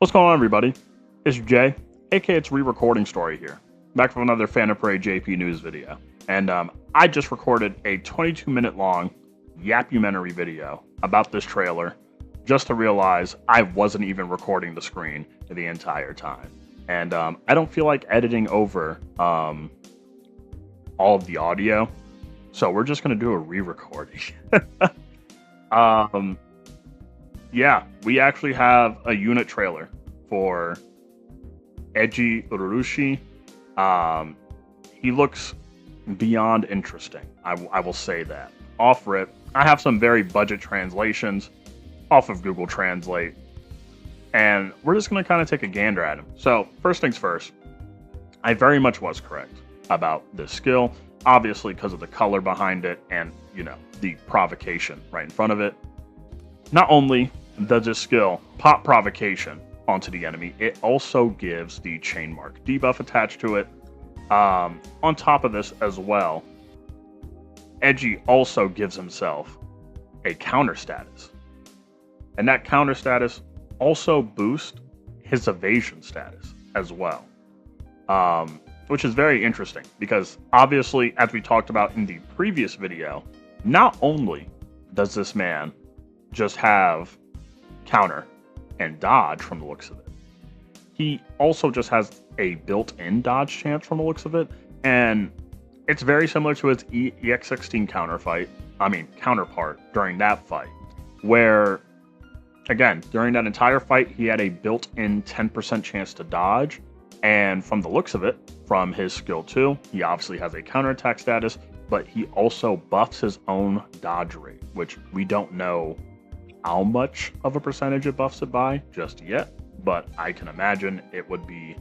What's going on, everybody? It's Jay, aka It's Re-Recording Story here, back from another Fan of Parade JP news video. And I just recorded a 22-minute long yapumentary video about this trailer, just to realize I wasn't even recording the screen the entire time. And I don't feel like editing over all of the audio, so we're just gonna do a re-recording. Yeah, we actually have a unit trailer for EIJI URUSHI. He looks beyond interesting. I will say that. Off rip, I have some very budget translations off of Google Translate, and we're just going to kind of take a gander at him. So, first things first, I very much was correct about this skill, obviously because of the color behind it and, you know, the provocation right in front of it. Not only does this skill pop provocation onto the enemy, it also gives the chain mark debuff attached to it. On top of this as well, EIJI also gives himself a counter status. And that counter status also boosts his evasion status as well. Which is very interesting because obviously, as we talked about in the previous video, not only does this man just have counter and dodge from the looks of it, he also just has a built-in dodge chance from the looks of it, and it's very similar to his EX16 counterpart during that fight, where again, during that entire fight, he had a built-in 10% chance to dodge, and from the looks of it, from his skill 2, he obviously has a counterattack status, but he also buffs his own dodge rate, which we don't know how much of a percentage it buffs it by just yet, but I can imagine it would be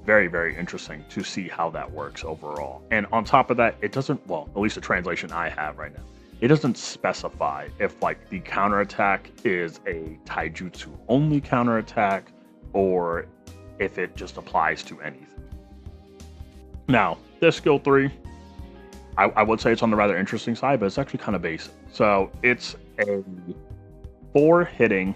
very, very interesting to see how that works overall. And on top of that, it doesn't, well, at least the translation I have right now, it doesn't specify if like the counterattack is a taijutsu only counterattack or if it just applies to anything. Now, this skill 3, I would say it's on the rather interesting side, but it's actually kind of basic. So it's a 4 hitting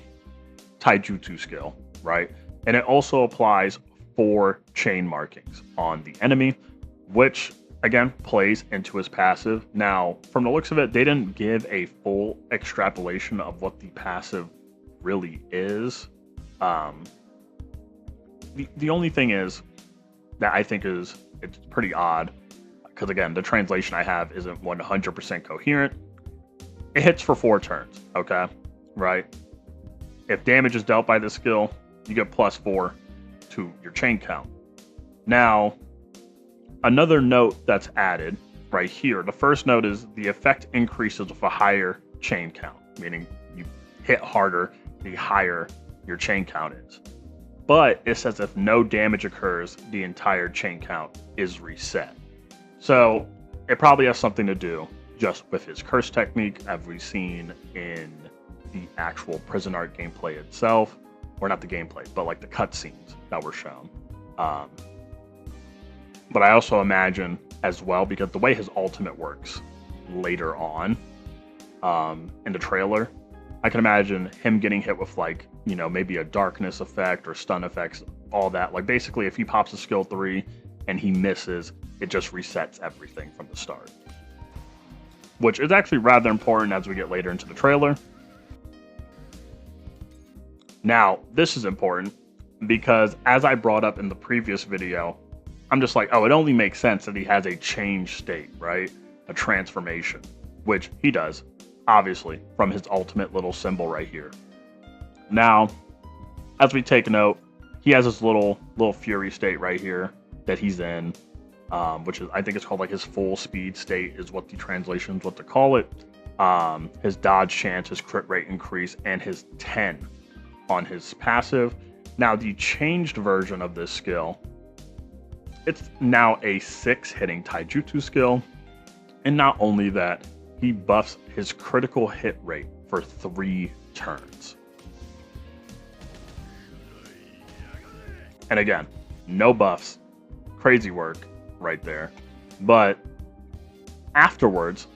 taijutsu skill, right? And it also applies 4 chain markings on the enemy, which again plays into his passive. Now, from the looks of it, they didn't give a full extrapolation of what the passive really is. The only thing is that I think it's pretty odd, because again, the translation I have isn't 100% coherent. It hits for 4 turns, okay? Right? If damage is dealt by this skill, you get +4 to your chain count. Now, another note that's added right here, the first note is the effect increases with a higher chain count, meaning you hit harder the higher your chain count is. But it says if no damage occurs, the entire chain count is reset. So it probably has something to do just with his curse technique, as we've seen in the actual prison art gameplay itself, or not the gameplay, but like the cutscenes that were shown. But I also imagine as well, because the way his ultimate works later on in the trailer, I can imagine him getting hit with like, you know, maybe a darkness effect or stun effects, all that. Like basically if he pops a skill 3 and he misses, it just resets everything from the start. Which is actually rather important as we get later into the trailer. Now, this is important because as I brought up in the previous video, I'm just like, oh, it only makes sense that he has a change state, right? A transformation, which he does, obviously, from his ultimate little symbol right here. Now, as we take note, he has this little fury state right here that he's in, which is, I think it's called like his full speed state is what the translation is what to call it. His dodge chance, his crit rate increase, and his 10 on his passive. Now, the changed version of this skill, it's now a 6 hitting taijutsu skill. And not only that, he buffs his critical hit rate for 3 turns. And again, no buffs. Crazy work right there. But afterwards,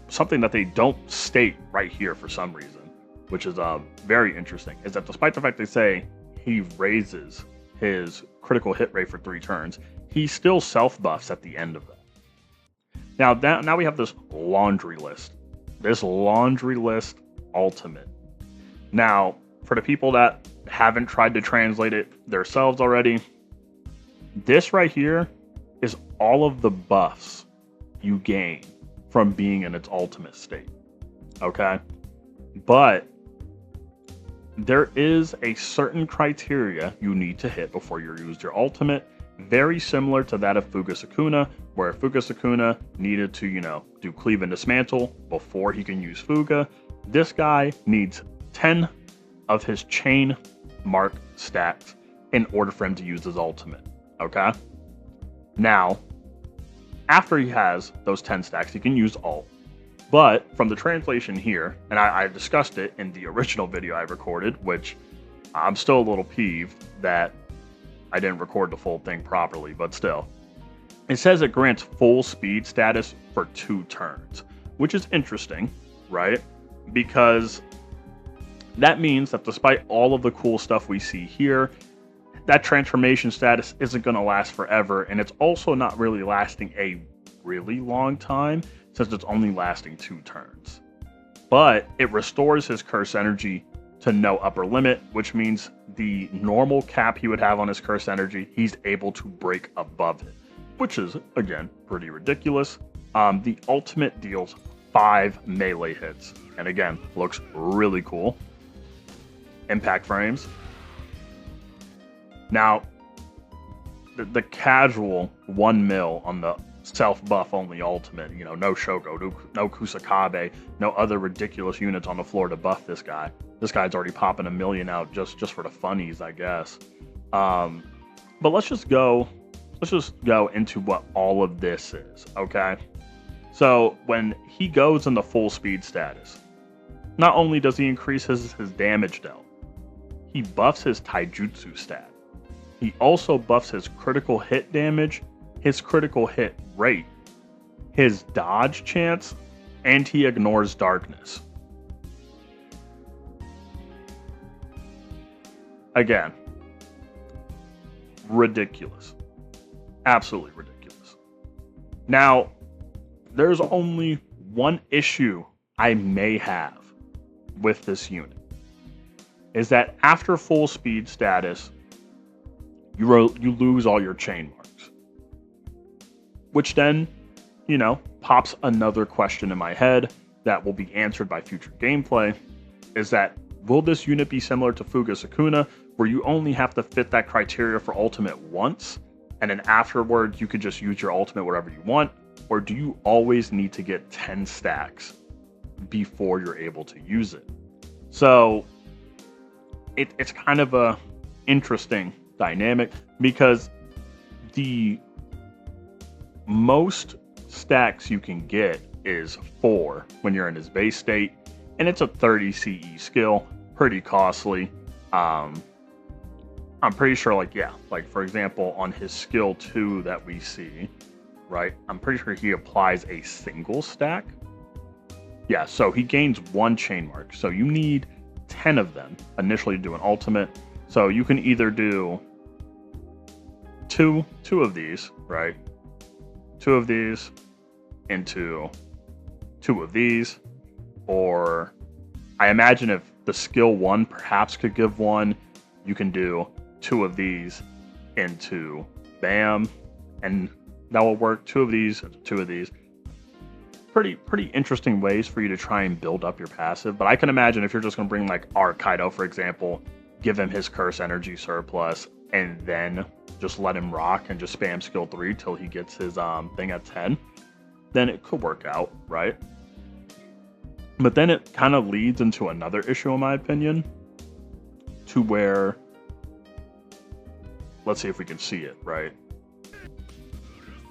something that they don't state right here for some reason, which is very interesting, is that despite the fact they say he raises his critical hit rate for 3 turns, he still self-buffs at the end of that. Now we have this laundry list. This laundry list ultimate. Now, for the people that haven't tried to translate it themselves already, this right here is all of the buffs you gain from being in its ultimate state. Okay? But there is a certain criteria you need to hit before you use your ultimate, very similar to that of Fugasakuna, where Fugasakuna needed to, do cleave and dismantle before he can use Fuga. This guy needs 10 of his chain mark stats in order for him to use his ultimate. Okay? Now, after he has those 10 stacks, he can use ult. But from the translation here, and I discussed it in the original video I recorded, which I'm still a little peeved that I didn't record the full thing properly, but still. It says it grants full speed status for 2 turns, which is interesting, right? Because that means that despite all of the cool stuff we see here, that transformation status isn't going to last forever, and it's also not really lasting a really long time, since it's only lasting 2 turns. But it restores his curse energy to no upper limit, which means the normal cap he would have on his curse energy, he's able to break above it, which is, again, pretty ridiculous. The ultimate deals 5 melee hits, and again, looks really cool. Impact frames. Now, the casual 1 mil on the self-buff only ultimate, no Shogo, no Kusakabe, no other ridiculous units on the floor to buff this guy. This guy's already popping 1 million out just for the funnies, I guess. But let's just go into what all of this is, okay? So when he goes in the full speed status, not only does he increase his damage dealt, he buffs his taijutsu stat. He also buffs his critical hit damage, his critical hit rate, his dodge chance, and he ignores darkness. Again, ridiculous. Absolutely ridiculous. Now, there's only one issue I may have with this unit, is that after full speed status, you lose all your chain marks. Which then, pops another question in my head that will be answered by future gameplay, is that, will this unit be similar to Fugasakuna, where you only have to fit that criteria for ultimate once, and then afterwards you could just use your ultimate wherever you want, or do you always need to get 10 stacks before you're able to use it? So, it's kind of a interesting dynamic, because the most stacks you can get is 4 when you're in his base state, and it's a 30 CE skill, pretty costly. I'm pretty sure, like for example, on his skill 2 that we see, right? I'm pretty sure he applies a single stack. Yeah, so he gains 1 chain mark, so you need 10 of them initially to do an ultimate. So you can either do two of these, right? 2 of these into 2 of these, or I imagine if the skill 1 perhaps could give 1, you can do 2 of these into BAM, and that will work. 2 of these into 2 of these. Pretty interesting ways for you to try and build up your passive. But I can imagine if you're just going to bring like our Kaido, for example, give him his curse energy surplus, and then just let him rock and just spam skill 3 till he gets his thing at 10, then it could work out, right? But then it kind of leads into another issue, in my opinion, to where, let's see if we can see it, right?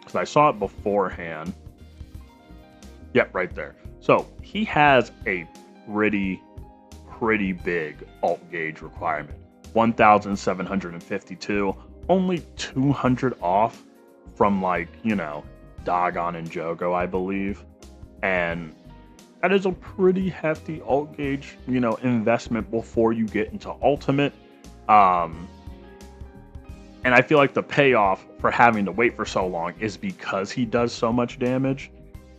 Because I saw it beforehand. Yep, right there. So he has a pretty big alt gauge requirement. 1,752, only 200 off from Dagon and Jogo, I believe. And that is a pretty hefty alt gauge, investment before you get into ultimate. Um, and I feel like the payoff for having to wait for so long is because he does so much damage,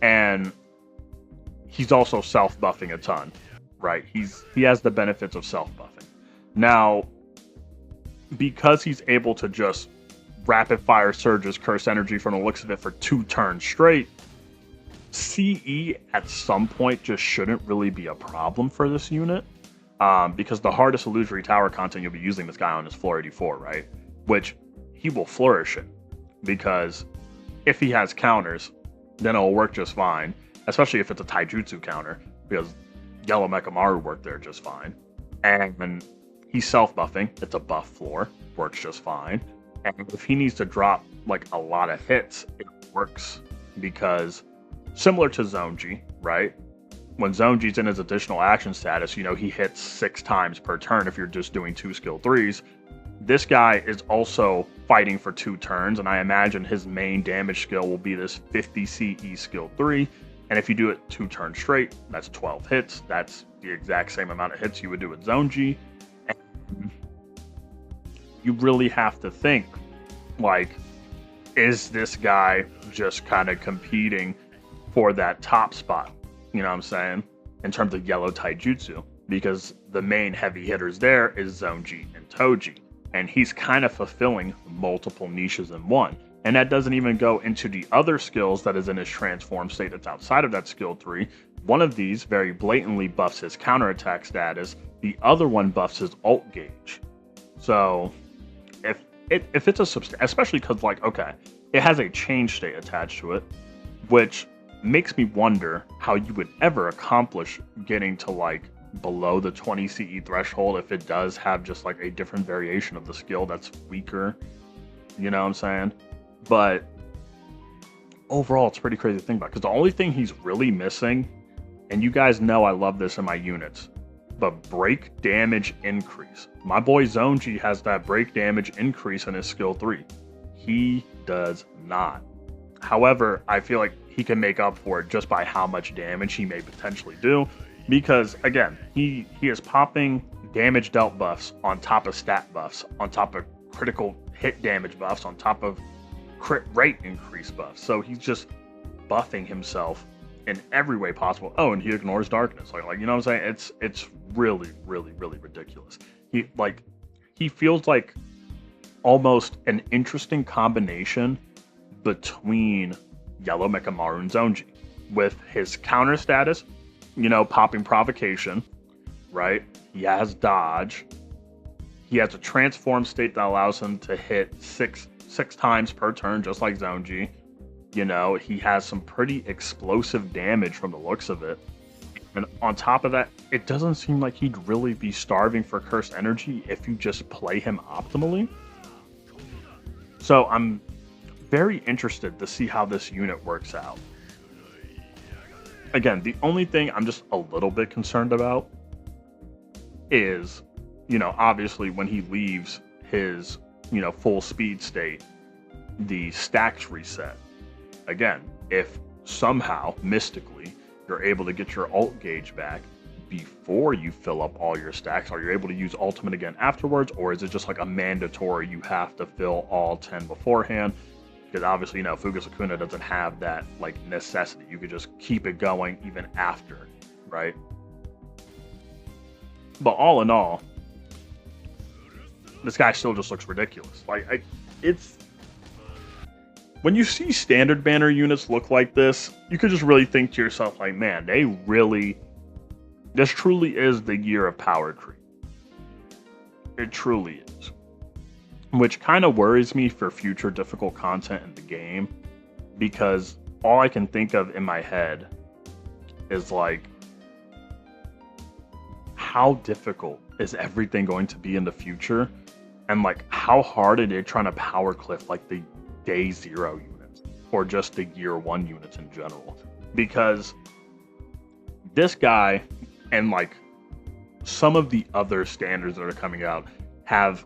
and he's also self-buffing a ton, right? He has the benefits of self-buffing. Now, because he's able to just rapid fire surges curse energy from the looks of it for 2 turns straight, CE at some point just shouldn't really be a problem for this unit, because the hardest illusory tower content you'll be using this guy on is floor 84, right? Which he will flourish in, because if he has counters, then it'll work just fine, especially if it's a taijutsu counter, because Yellow Mechamaru worked there just fine. And he's self-buffing, it's a buff floor, works just fine. And if he needs to drop like a lot of hits, it works, because similar to Zonji, right? When Zonji's in his additional action status, you know, he hits 6 times per turn if you're just doing 2 skill 3s. This guy is also fighting for 2 turns, and I imagine his main damage skill will be this 50 CE skill 3. And if you do it 2 turns straight, that's 12 hits. That's the exact same amount of hits you would do with Zonji. And you really have to think, like, is this guy just kind of competing for that top spot? You know what I'm saying? In terms of yellow taijutsu, because the main heavy hitters there is Zonji and Toji, and he's kind of fulfilling multiple niches in one. And that doesn't even go into the other skills that is in his transform state that's outside of that skill 3. One of these very blatantly buffs his counterattack status. The other one buffs his ult gauge. So if it's a especially because, like, okay, it has a change state attached to it, which makes me wonder how you would ever accomplish getting to like below the 20 CE threshold if it does have just like a different variation of the skill that's weaker. You know what I'm saying? But overall, it's a pretty crazy to think about, because the only thing he's really missing, and you guys know I love this in my units, but break damage increase. My boy Zonji has that break damage increase in his skill 3. He does not. However, I feel like he can make up for it just by how much damage he may potentially do, because again, he is popping damage dealt buffs on top of stat buffs, on top of critical hit damage buffs, on top of crit rate increase buffs. So he's just buffing himself in every way possible. Oh, and he ignores darkness. Like you know what I'm saying? It's really, really, really ridiculous. He feels like almost an interesting combination between Yellow Mechamaru and Zonji, with his counter status, you know, popping provocation, right? He has dodge. He has a transform state that allows him to hit six times per turn, just like Zonji. You know, he has some pretty explosive damage from the looks of it. And on top of that, it doesn't seem like he'd really be starving for cursed energy if you just play him optimally. So I'm very interested to see how this unit works out. Again, the only thing I'm just a little bit concerned about is, you know, obviously when he leaves his, you know, full speed state, the stacks reset. Again, if somehow, mystically, you're able to get your ult gauge back before you fill up all your stacks, are you able to use ultimate again afterwards, or is it just like a mandatory you have to fill all 10 beforehand? Because obviously, you know, Fugasakuna doesn't have that like necessity. You could just keep it going even after, right? But all in all, this guy still just looks ridiculous. Like, it's when you see standard banner units look like this, you could just really think to yourself, like, man, this truly is the year of power creep. It truly is. Which kind of worries me for future difficult content in the game, because all I can think of in my head is like, how difficult is everything going to be in the future? And like, how hard are they trying to power cliff like the day 0 units, or just the year 1 units in general? Because this guy and like some of the other standards that are coming out have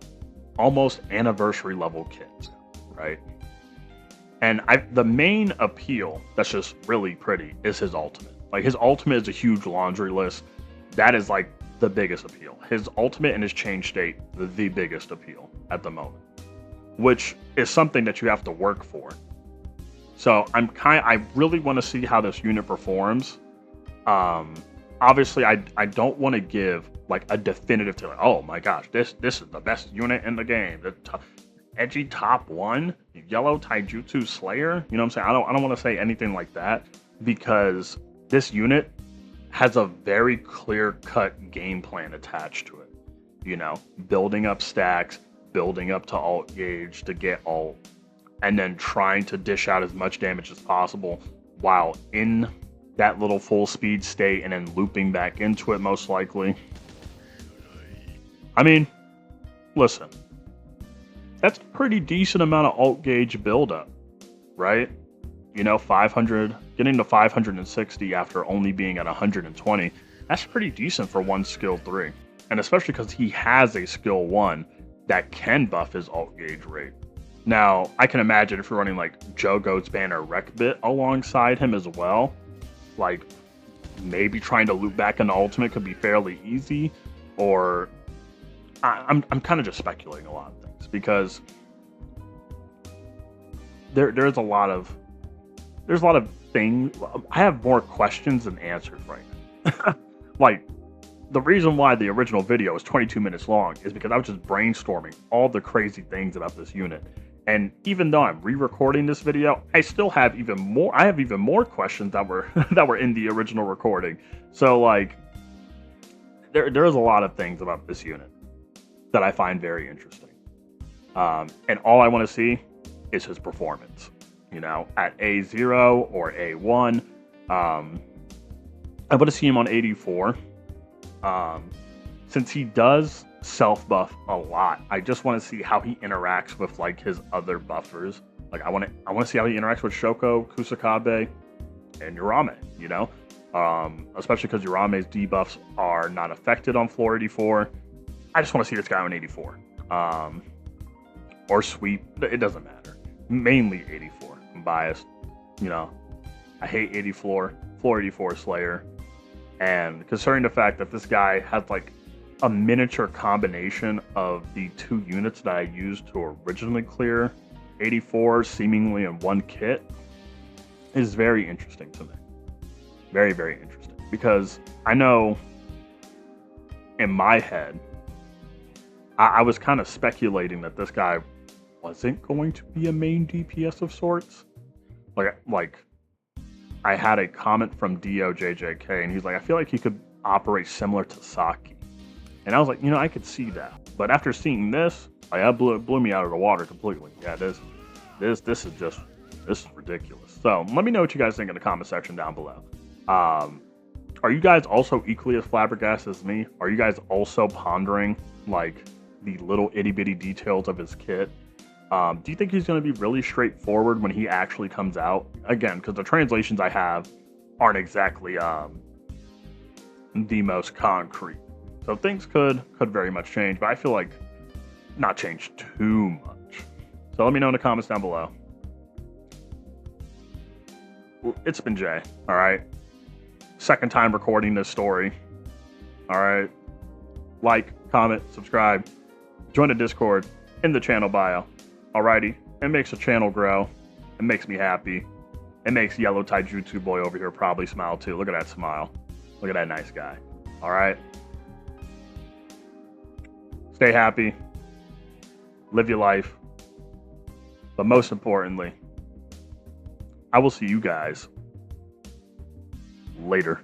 almost anniversary level kits, right? And the main appeal that's just really pretty is his ultimate. Like, his ultimate is a huge laundry list. That is like the biggest appeal. His ultimate and his change state, the biggest appeal at the moment, which is something that you have to work for. So I really want to see how this unit performs. Obviously, I don't want to give like a definitive to like, oh my gosh, this is the best unit in the game. The EIJI top 1, yellow Taijutsu Slayer. You know what I'm saying? I don't want to say anything like that, because this unit has a very clear-cut game plan attached to it. You know, building up stacks, building up to alt gauge to get alt, and then trying to dish out as much damage as possible while in that little full speed state, and then looping back into it most likely. I mean, listen, that's a pretty decent amount of alt gauge buildup, right? You know, 500, getting to 560 after only being at 120, that's pretty decent for one skill 3. And especially because he has a skill 1 that can buff his alt gauge rate. Now, I can imagine if you're running like Joe Goat's Banner Wreck Bit alongside him as well, like maybe trying to loop back into ultimate could be fairly easy, or I'm kind of just speculating a lot of things, because there's a lot of things. I have more questions than answers right now. Like, the reason why the original video was 22 minutes long is because I was just brainstorming all the crazy things about this unit. And even though I'm re-recording this video, I still have even more. I have even more questions that were in the original recording. So like, there's a lot of things about this unit that I find very interesting. And all I want to see is his performance. You know, at A0 or A1, I want to see him on 84. Since he does self-buff a lot, I just want to see how he interacts with like his other buffers. Like I want to see how he interacts with Shoko, Kusakabe, and Urame, you know? Especially because Urame's debuffs are not affected on floor 84. I just want to see this guy on 84. Or sweep, it doesn't matter. Mainly 84. I'm biased. You know, I hate 84, floor 84 Slayer. And considering the fact that this guy has like a miniature combination of the 2 units that I used to originally clear 84 seemingly in one kit, is very interesting to me. Very, very interesting. Because I know in my head, I was kind of speculating that this guy wasn't going to be a main DPS of sorts. Like I had a comment from JJK, and he's like, I feel like he could operate similar to Saki. And I was like, you know, I could see that. But after seeing this, like, that blew me out of the water completely. Yeah, this is ridiculous. So let me know what you guys think in the comment section down below. Are you guys also equally as flabbergasted as me? Are you guys also pondering like the little itty bitty details of his kit? Do you think he's going to be really straightforward when he actually comes out? Again, because the translations I have aren't exactly the most concrete. So things could very much change, but I feel like not change too much. So let me know in the comments down below. It's been Jay, all right? Second time recording this story, all right? Like, comment, subscribe, join the Discord in the channel bio. Alrighty, it makes the channel grow. It makes me happy. It makes yellow Taijutsu boy over here probably smile too. Look at that smile. Look at that nice guy. Alright. Stay happy. Live your life. But most importantly, I will see you guys later.